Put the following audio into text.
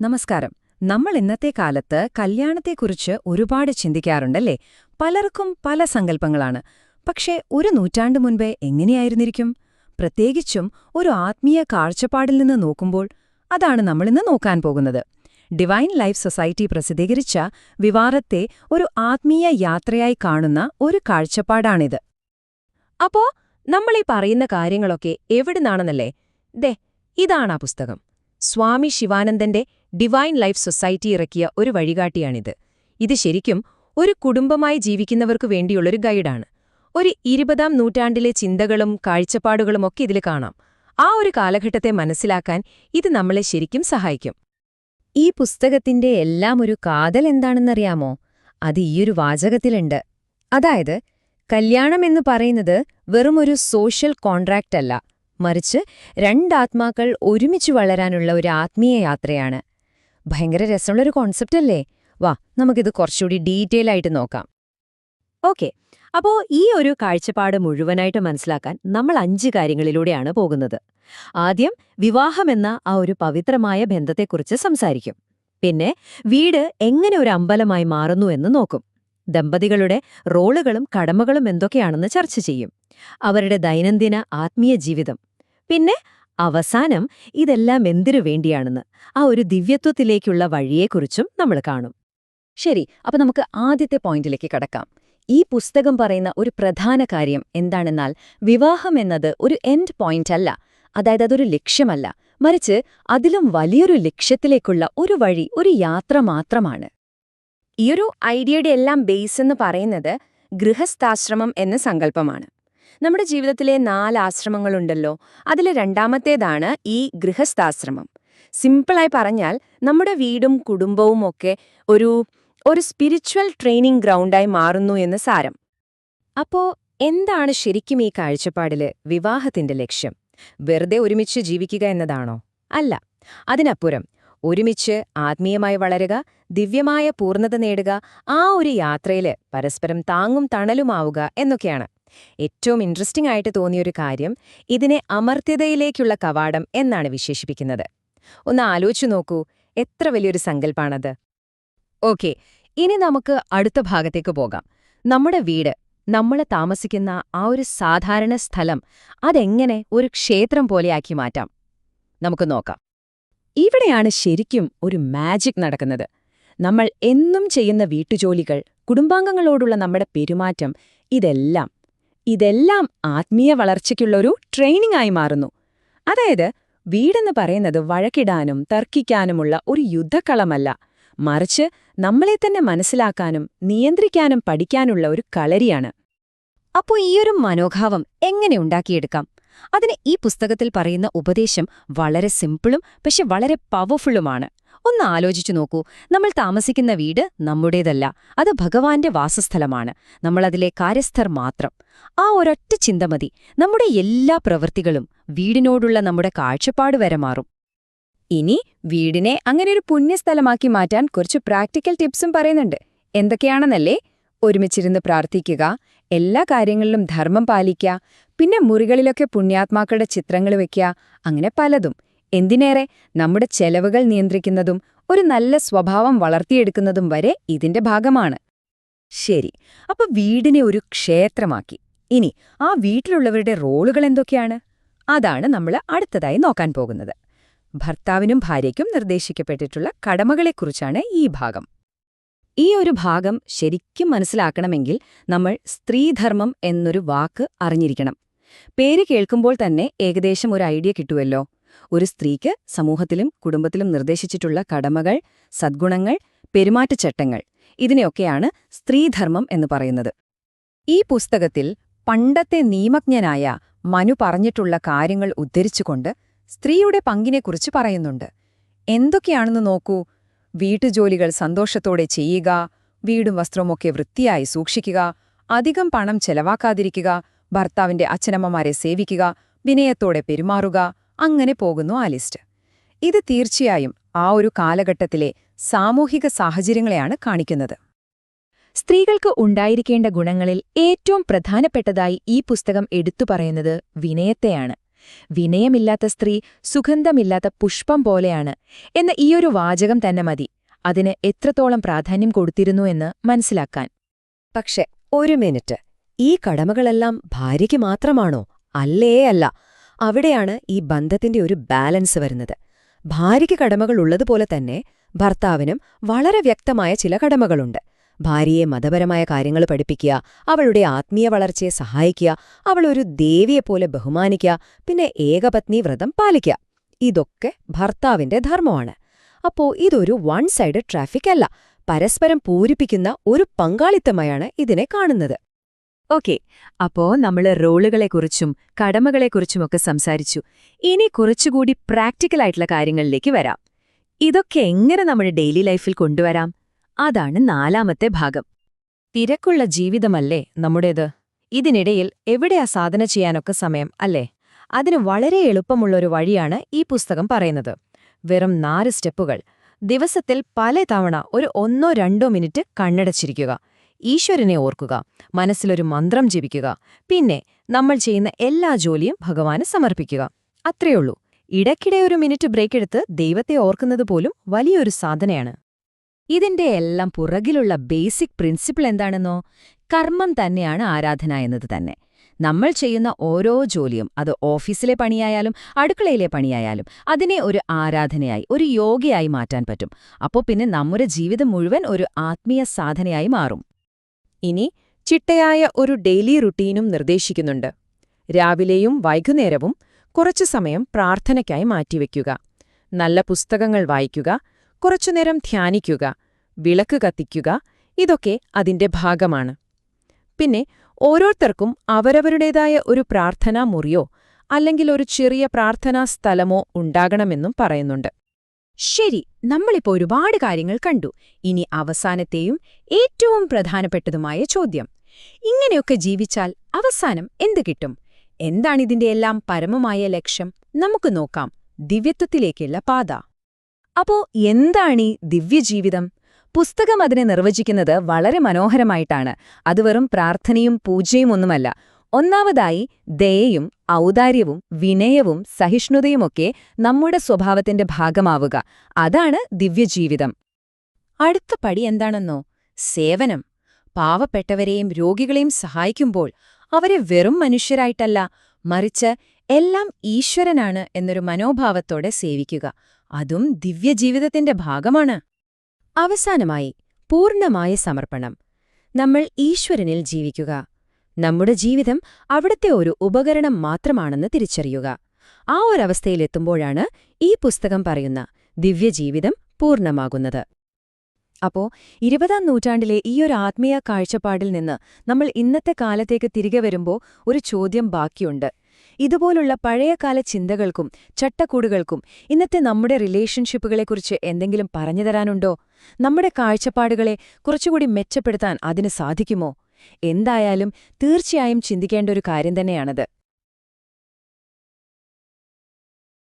നമസ്കാരം. നമ്മൾ ഇന്നത്തെ കാലത്ത് കല്യാണത്തെക്കുറിച്ച് ഒരുപാട് ചിന്തിക്കാറുണ്ടല്ലേ? പലർക്കും പല സങ്കല്പങ്ങളാണ്. പക്ഷേ ഒരു നൂറ്റാണ്ട് മുൻപേ എങ്ങനെയായിരുന്നിരിക്കും? പ്രത്യേകിച്ചും ഒരു ആത്മീയ കാഴ്ചപ്പാടിൽ നിന്ന് നോക്കുമ്പോൾ അതാണ് നമ്മളിന്ന് നോക്കാൻ പോകുന്നത്. ഡിവൈൻ ലൈഫ് സൊസൈറ്റി പ്രസിദ്ധീകരിച്ച വിവാഹത്തെ ഒരു ആത്മീയ യാത്രയായി കാണുന്ന ഒരു കാഴ്ചപ്പാടാണിത്. അപ്പോ നമ്മളീ പറയുന്ന കാര്യങ്ങളൊക്കെ എവിടുന്നാണെന്നല്ലേ? ഇതാണാ പുസ്തകം. സ്വാമി ശിവാനന്ദന്റെ ഡിവൈൻ ലൈഫ് സൊസൈറ്റി ഇറക്കിയ ഒരു വഴികാട്ടിയാണിത്. ഇത് ശരിക്കും ഒരു കുടുംബമായി ജീവിക്കുന്നവർക്കു വേണ്ടിയുള്ളൊരു ഗൈഡാണ്. ഒരു 20-ാം നൂറ്റാണ്ടിലെ ചിന്തകളും കാഴ്ചപ്പാടുകളുമൊക്കെ ഇതിൽ കാണാം. ആ ഒരു കാലഘട്ടത്തെ മനസ്സിലാക്കാൻ ഇത് നമ്മളെ ശരിക്കും സഹായിക്കും. ഈ പുസ്തകത്തിന്റെ എല്ലാം ഒരു കാതൽ എന്താണെന്നറിയാമോ? അത് ഈയൊരു വാചകത്തിലുണ്ട്. അതായത്, കല്യാണമെന്ന് പറയുന്നത് വെറുമൊരു സോഷ്യൽ കോൺട്രാക്റ്റ് അല്ല, മറിച്ച് രണ്ടാത്മാക്കൾ ഒരുമിച്ച് വളരാനുള്ള ഒരു ആത്മീയ യാത്രയാണ്. ഭയങ്കര രസമുള്ളൊരു കോൺസെപ്റ്റ് അല്ലേ? വാ, നമുക്കിത് കുറച്ചുകൂടി ഡീറ്റെയിൽ ആയിട്ട് നോക്കാം. ഓക്കെ, അപ്പോ ഈ ഒരു കാഴ്ചപ്പാട് മുഴുവനായിട്ട് മനസ്സിലാക്കാൻ നമ്മൾ 5 കാര്യങ്ങളിലൂടെയാണ് പോകുന്നത്. ആദ്യം വിവാഹമെന്ന ആ ഒരു പവിത്രമായ ബന്ധത്തെക്കുറിച്ച് സംസാരിക്കും. പിന്നെ വീട് എങ്ങനെ ഒരു അമ്പലമായി മാറുന്നു എന്ന് നോക്കും. ദമ്പതികളുടെ റോളുകളും കടമകളും എന്തൊക്കെയാണെന്ന് ചർച്ച ചെയ്യും. അവരുടെ ദൈനംദിന ആത്മീയ ജീവിതം. പിന്നെ അവസാനം ഇതെല്ലാം എന്തിനു വേണ്ടിയാണെന്ന്, ആ ഒരു ദിവ്യത്വത്തിലേക്കുള്ള വഴിയെക്കുറിച്ചും നമ്മൾ കാണും. ശരി, അപ്പൊ നമുക്ക് ആദ്യത്തെ പോയിന്റിലേക്ക് കടക്കാം. ഈ പുസ്തകം പറയുന്ന ഒരു പ്രധാന കാര്യം എന്താണെന്നാൽ, വിവാഹം എന്നത് ഒരു എൻഡ് പോയിന്റ് അല്ല, അതായത് അതൊരു ലക്ഷ്യമല്ല, മറിച്ച് അതിലും വലിയൊരു ലക്ഷ്യത്തിലേക്കുള്ള ഒരു വഴി, ഒരു യാത്ര മാത്രമാണ്. ഈയൊരു ഐഡിയയുടെ എല്ലാം ബേസ് എന്ന് പറയുന്നത് ഗൃഹസ്ഥാശ്രമം എന്ന സങ്കല്പമാണ്. നമ്മുടെ ജീവിതത്തിലെ 4 ആശ്രമങ്ങളുണ്ടല്ലോ, അതിൽ രണ്ടാമത്തേതാണ് ഈ ഗൃഹസ്ഥാശ്രമം. സിമ്പിളായി പറഞ്ഞാൽ നമ്മുടെ വീടും കുടുംബവും ഒക്കെ ഒരു സ്പിരിച്വൽ ട്രെയിനിങ് ഗ്രൗണ്ടായി മാറുന്നു എന്ന് സാരം. അപ്പോ എന്താണ് ശരിക്കും ഈ കാഴ്ചപ്പാടില് വിവാഹത്തിന്റെ ലക്ഷ്യം? വെറുതെ ഒരുമിച്ച് ജീവിക്കുക എന്നതാണോ? അല്ല. അതിനപ്പുറം ഒരുമിച്ച് ആത്മീയമായി വളരുക, ദിവ്യമായ പൂർണ്ണത നേടുക, ആ ഒരു യാത്രയില് പരസ്പരം താങ്ങും തണലുമാവുക എന്നൊക്കെയാണ്. ഏറ്റവും ഇൻട്രസ്റ്റിംഗ് ആയിട്ട് തോന്നിയൊരു കാര്യം, ഇതിനെ അമർത്യതയിലേക്കുള്ള കവാടം എന്നാണ് വിശേഷിപ്പിക്കുന്നത്. ഒന്ന് ആലോചിച്ചു നോക്കൂ, എത്ര വലിയൊരു സങ്കല്പാണത്. ഓക്കെ, ഇനി നമുക്ക് അടുത്ത ഭാഗത്തേക്ക് പോകാം. നമ്മുടെ വീട്, നമ്മൾ താമസിക്കുന്ന ആ ഒരു സാധാരണ സ്ഥലം, അതെങ്ങനെ ഒരു ക്ഷേത്രം പോലെയാക്കി മാറ്റാം? നമുക്ക് നോക്കാം. ഇവിടെയാണ് ശരിക്കും ഒരു മാജിക് നടക്കുന്നത്. നമ്മൾ എന്നും ചെയ്യുന്ന വീട്ടുജോലികൾ, കുടുംബാംഗങ്ങളോടുള്ള നമ്മുടെ പെരുമാറ്റം, ഇതെല്ലാം ആത്മീയ വളർച്ചയ്ക്കുള്ളൊരു ട്രെയിനിംഗ് ആയി മാറുന്നു. അതായത്, വീടെന്ന് പറയുന്നത് വഴക്കിടാനും തർക്കിക്കാനുമുള്ള ഒരു യുദ്ധക്കളമല്ല, മറിച്ച് നമ്മളെ തന്നെ മനസ്സിലാക്കാനും നിയന്ത്രിക്കാനും പഠിക്കാനുള്ള ഒരു കളരിയാണ്. അപ്പോൾ ഈയൊരു മനോഭാവം എങ്ങനെ ഉണ്ടാക്കിയെടുക്കാം? അതിന് ഈ പുസ്തകത്തിൽ പറയുന്ന ഉപദേശം വളരെ സിമ്പിളും പക്ഷെ വളരെ പവർഫുള്ളുമാണ്. ഒന്ന് ആലോചിച്ചു നോക്കൂ. നമ്മൾ താമസിക്കുന്ന വീട് നമ്മുടേതല്ല, അത് ഭഗവാന്റെ വാസസ്ഥലമാണ്. നമ്മളതിലെ കാര്യസ്ഥർ മാത്രം. ആ ഒരൊറ്റ ചിന്ത മതി, നമ്മുടെ എല്ലാ പ്രവൃത്തികളും വീടിനോടുള്ള നമ്മുടെ കാഴ്ചപ്പാട് വരെ മാറും. ഇനി വീടിനെ അങ്ങനെ ഒരു പുണ്യസ്ഥലമാക്കി മാറ്റാൻ കുറച്ച് പ്രാക്ടിക്കൽ ടിപ്സും പറയുന്നുണ്ട്. എന്തൊക്കെയാണെന്നല്ലേ? ഒരുമിച്ചിരുന്ന് പ്രാർത്ഥിക്കുക, എല്ലാ കാര്യങ്ങളിലും ധർമ്മം പാലിക്കുക, പിന്നെ മുറികളിലൊക്കെ പുണ്യാത്മാക്കളുടെ ചിത്രങ്ങൾ വെക്കുക, അങ്ങനെ പലതും. എന്തിനേറെ, നമ്മുടെ ചെലവുകൾ നിയന്ത്രിക്കുന്നതും ഒരു നല്ല സ്വഭാവം വളർത്തിയെടുക്കുന്നതും വരെ ഇതിന്റെ ഭാഗമാണ്. ശരി, അപ്പൊ വീടിനെ ഒരു ക്ഷേത്രമാക്കി. ഇനി ആ വീട്ടിലുള്ളവരുടെ റോളുകൾ എന്തൊക്കെയാണ്? അതാണ് നമ്മൾ അടുത്തതായി നോക്കാൻ പോകുന്നത്. ഭർത്താവിനും ഭാര്യയ്ക്കും നിർദ്ദേശിക്കപ്പെട്ടിട്ടുള്ള കടമകളെക്കുറിച്ചാണ് ഈ ഭാഗം. ഈ ഒരു ഭാഗം ശരിക്കും മനസ്സിലാക്കണമെങ്കിൽ നമ്മൾ സ്ത്രീധർമ്മം എന്നൊരു വാക്ക് അറിഞ്ഞിരിക്കണം. പേര് കേൾക്കുമ്പോൾ തന്നെ ഏകദേശം ഒരു ഐഡിയ കിട്ടുമല്ലോ. ഒരു സ്ത്രീക്ക് സമൂഹത്തിലും കുടുംബത്തിലും നിർദ്ദേശിച്ചിട്ടുള്ള കടമകൾ, സദ്ഗുണങ്ങൾ, പെരുമാറ്റച്ചട്ടങ്ങൾ, ഇതിനെയൊക്കെയാണ് സ്ത്രീധർമ്മം എന്ന് പറയുന്നത്. ഈ പുസ്തകത്തിൽ പണ്ടത്തെ നിയമജ്ഞനായ മനു പറഞ്ഞിട്ടുള്ള കാര്യങ്ങൾ ഉദ്ധരിച്ചുകൊണ്ട് സ്ത്രീയുടെ പങ്കിനെക്കുറിച്ച് പറയുന്നുണ്ട്. എന്തൊക്കെയാണെന്ന് നോക്കൂ. വീട്ടുജോലികൾ സന്തോഷത്തോടെ ചെയ്യുക, വീടും വസ്ത്രവുമൊക്കെ വൃത്തിയായി സൂക്ഷിക്കുക, അധികം പണം ചെലവാക്കാതിരിക്കുക, ഭർത്താവിന്റെ അച്ഛനമ്മമാരെ സേവിക്കുക, വിനയത്തോടെ പെരുമാറുക, അങ്ങനെ പോകുന്നു ആ ലിസ്റ്റ്. ഇത് തീർച്ചയായും ആ ഒരു കാലഘട്ടത്തിലെ സാമൂഹിക സാഹചര്യങ്ങളെയാണ് കാണിക്കുന്നത്. സ്ത്രീകൾക്ക് ഉണ്ടായിരിക്കേണ്ട ഗുണങ്ങളിൽ ഏറ്റവും പ്രധാനപ്പെട്ടതായി ഈ പുസ്തകം എടുത്തു പറയുന്നത് വിനയത്തെയാണ്. വിനയമില്ലാത്ത സ്ത്രീ സുഗന്ധമില്ലാത്ത പുഷ്പം പോലെയാണ് എന്ന ഈയൊരു വാചകം തന്നെ മതി അതിന് എത്രത്തോളം പ്രാധാന്യം കൊടുത്തിരുന്നു എന്ന് മനസ്സിലാക്കാൻ. പക്ഷെ ഒരു മിനിറ്റ്, ഈ കടമകളെല്ലാം ഭാര്യയ്ക്ക് മാത്രമാണോ? അല്ലേ അല്ല. അവിടെയാണ് ഈ ബന്ധത്തിന്റെ ഒരു ബാലൻസ് വരുന്നത്. ഭാര്യയ്ക്ക് കടമകളുള്ളതുപോലെ തന്നെ ഭർത്താവിനും വളരെ വ്യക്തമായ ചില കടമകളുണ്ട്. ഭാര്യയെ മതപരമായ കാര്യങ്ങൾ പഠിപ്പിക്കുക, അവളുടെ ആത്മീയ വളർച്ചയെ സഹായിക്കുക, അവളൊരു ദേവിയെപ്പോലെ ബഹുമാനിക്കുക, പിന്നെ ഏകപത്നി വ്രതം പാലിക്കുക. ഇതൊക്കെ ഭർത്താവിന്റെ ധർമ്മമാണ്. അപ്പോ ഇതൊരു വൺ സൈഡ് ട്രാഫിക് അല്ല, പരസ്പരം പൂരിപ്പിക്കുന്ന ഒരു പങ്കാളിത്തമായാണ് ഇതിനെ കാണുന്നത്. ഓക്കെ, അപ്പോ നമ്മള് റോളുകളെക്കുറിച്ചും കടമകളെക്കുറിച്ചുമൊക്കെ സംസാരിച്ചു. ഇനി കുറച്ചുകൂടി പ്രാക്ടിക്കലായിട്ടുള്ള കാര്യങ്ങളിലേക്ക് വരാം. ഇതൊക്കെ എങ്ങനെ നമ്മുടെ ഡെയിലി ലൈഫിൽ കൊണ്ടുവരാം? അതാണ് നാലാമത്തെ ഭാഗം. തിരക്കുള്ള ജീവിതമല്ലേ നമ്മുടേത്? ഇതിനിടയിൽ എവിടെയാ സാധന ചെയ്യാനൊക്കെ സമയം അല്ലേ? അതിന് വളരെ എളുപ്പമുള്ളൊരു വഴിയാണ് ഈ പുസ്തകം പറയുന്നത്. വെറും 4 സ്റ്റെപ്പുകൾ. ദിവസത്തിൽ പല തവണ ഒരു 1-2 മിനിറ്റ് കണ്ണടച്ചിരിക്കുക. ഈശ്വരനെ ഓർക്കുക, മനസ്സിലൊരു മന്ത്രം ജപിക്കുക, പിന്നെ നമ്മൾ ചെയ്യുന്ന എല്ലാ ജോലിയും ഭഗവാന് സമർപ്പിക്കുക. അത്രയുള്ളൂ. ഇടയ്ക്കിടെ ഒരു മിനിറ്റ് ബ്രേക്ക് എടുത്ത് ദൈവത്തെ ഓർക്കുന്നത് പോലും വലിയൊരു സാധനയാണ്. ഇതിന്റെ എല്ലാം പുറകിലുള്ള ബേസിക് പ്രിൻസിപ്പിൾ എന്താണെന്നോ? കർമ്മം തന്നെയാണ് ആരാധന എന്നത് തന്നെ. നമ്മൾ ചെയ്യുന്ന ഓരോ ജോലിയും, അത് ഓഫീസിലെ പണിയായാലും അടുക്കളയിലെ പണിയായാലും, അതിനെ ഒരു ആരാധനയായി, ഒരു യോഗയായി മാറ്റാൻ പറ്റും. അപ്പോൾ പിന്നെ നമ്മുടെ ജീവിതം മുഴുവൻ ഒരു ആത്മീയ സാധനയായി മാറും. ഇനി ചിട്ടയായ ഒരു ഡെയിലി റുട്ടീനും നിർദ്ദേശിക്കുന്നുണ്ട്. രാവിലെയും വൈകുന്നേരവും കുറച്ചു സമയം പ്രാർത്ഥനയ്ക്കായി മാറ്റിവെക്കുക, നല്ല പുസ്തകങ്ങൾ വായിക്കുക, കുറച്ചുനേരം ധ്യാനിക്കുക, വിളക്ക് കത്തിക്കുക. ഇതൊക്കെ അതിന്റെ ഭാഗമാണ്. പിന്നെ ഓരോരുത്തർക്കും അവരവരുടേതായ ഒരു പ്രാർത്ഥനാ മുറിയോ അല്ലെങ്കിൽ ഒരു ചെറിയ പ്രാർത്ഥനാ സ്ഥലമോ ഉണ്ടാകണമെന്നും പറയുന്നുണ്ട്. ശരി, നമ്മളിപ്പോ ഒരുപാട് കാര്യങ്ങൾ കണ്ടു. ഇനി അവസാനത്തെയും ഏറ്റവും പ്രധാനപ്പെട്ടതുമായ ചോദ്യം: ഇങ്ങനെയൊക്കെ ജീവിച്ചാൽ അവസാനം എന്ത് കിട്ടും? എന്താണിതിന്റെ എല്ലാം പരമമായ ലക്ഷ്യം? നമുക്ക് നോക്കാം. ദിവ്യത്വത്തിലേക്കുള്ള പാത. അപ്പോ എന്താണീ ദിവ്യജീവിതം? പുസ്തകം അതിനെ നിർവചിക്കുന്നത് വളരെ മനോഹരമായിട്ടാണ്. അത് വെറും പ്രാർത്ഥനയും പൂജയും ഒന്നുമല്ല. ഒന്നാമതായി ദയയും ഔദാര്യവും വിനയവും സഹിഷ്ണുതയുമൊക്കെ നമ്മുടെ സ്വഭാവത്തിന്റെ ഭാഗമാവുക. അതാണ് ദിവ്യജീവിതം. അടുത്ത പടി എന്താണെന്നോ? സേവനം. പാവപ്പെട്ടവരെയും രോഗികളെയും സഹായിക്കുമ്പോൾ അവരെ വെറും മനുഷ്യരായിട്ടല്ല, മറിച്ച് എല്ലാം ഈശ്വരനാണ് എന്നൊരു മനോഭാവത്തോടെ സേവിക്കുക. അതും ദിവ്യജീവിതത്തിന്റെ ഭാഗമാണ്. അവസാനമായി പൂർണ്ണമായ സമർപ്പണം. നമ്മൾ ഈശ്വരനിൽ ജീവിക്കുക. നമ്മുടെ ജീവിതം അവിടുത്തെ ഒരു ഉപകരണം മാത്രമാണെന്ന് തിരിച്ചറിയുക. ആ ഒരവസ്ഥയിലെത്തുമ്പോഴാണ് ഈ പുസ്തകം പറയുന്ന ദിവ്യജീവിതം പൂർണ്ണമാകുന്നത്. അപ്പോ 20-ാം നൂറ്റാണ്ടിലെ ഈയൊരു ആത്മീയ കാഴ്ചപ്പാടിൽ നിന്ന് നമ്മൾ ഇന്നത്തെ കാലത്തേക്ക് തിരികെ വരുമ്പോൾ ഒരു ചോദ്യം ബാക്കിയുണ്ട്. ഇതുപോലുള്ള പഴയകാല ചിന്തകൾക്കും ചട്ടക്കൂടുകൾക്കും ഇന്നത്തെ നമ്മുടെ റിലേഷൻഷിപ്പുകളെക്കുറിച്ച് എന്തെങ്കിലും പറഞ്ഞുതരാനുണ്ടോ? നമ്മുടെ കാഴ്ചപ്പാടുകളെ കുറച്ചുകൂടി മെച്ചപ്പെടുത്താൻ അതിന് സാധിക്കുമോ? എന്തായാലും തീർച്ചയായും ചിന്തിക്കേണ്ട ഒരു കാര്യം തന്നെയാണത്.